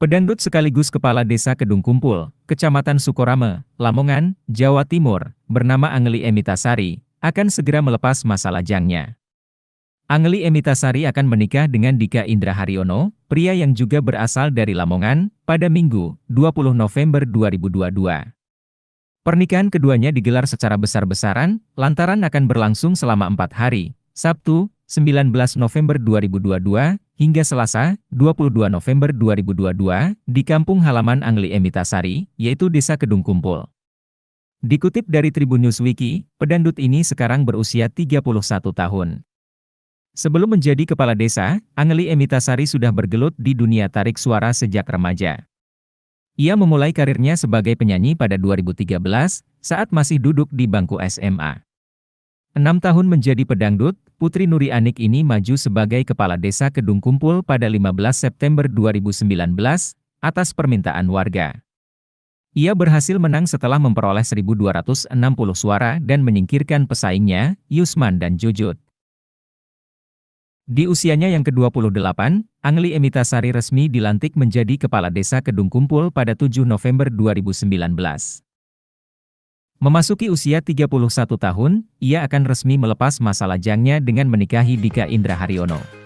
Pedangdut sekaligus Kepala Desa Kedung Kumpul, Kecamatan Sukorame, Lamongan, Jawa Timur, bernama Angeli Emitasari, akan segera melepas masa lajangnya. Angeli Emitasari akan menikah dengan Dika Indra Haryono, pria yang juga berasal dari Lamongan, pada Minggu, 20 November 2022. Pernikahan keduanya digelar secara besar-besaran, lantaran akan berlangsung selama 4 hari, Sabtu, 19 November 2022, hingga Selasa, 22 November 2022, di kampung halaman Angeli Emitasari, yaitu Desa Kedung Kumpul. Dikutip dari Tribun News Wiki, pedangdut ini sekarang berusia 31 tahun. Sebelum menjadi kepala desa, Angeli Emitasari sudah bergelut di dunia tarik suara sejak remaja. Ia memulai karirnya sebagai penyanyi pada 2013, saat masih duduk di bangku SMA. 6 tahun menjadi pedangdut, Putri Nuri Anik ini maju sebagai Kepala Desa Kedung Kumpul pada 15 September 2019, atas permintaan warga. Ia berhasil menang setelah memperoleh 1.260 suara dan menyingkirkan pesaingnya, Yusman dan Jujut. Di usianya yang ke-28, Angeli Emitasari resmi dilantik menjadi Kepala Desa Kedung Kumpul pada 7 November 2019. Memasuki usia 31 tahun, ia akan resmi melepas masa lajangnya dengan menikahi Dika Indra Haryono.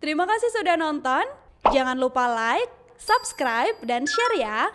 Terima kasih sudah nonton, jangan lupa like, subscribe, dan share ya!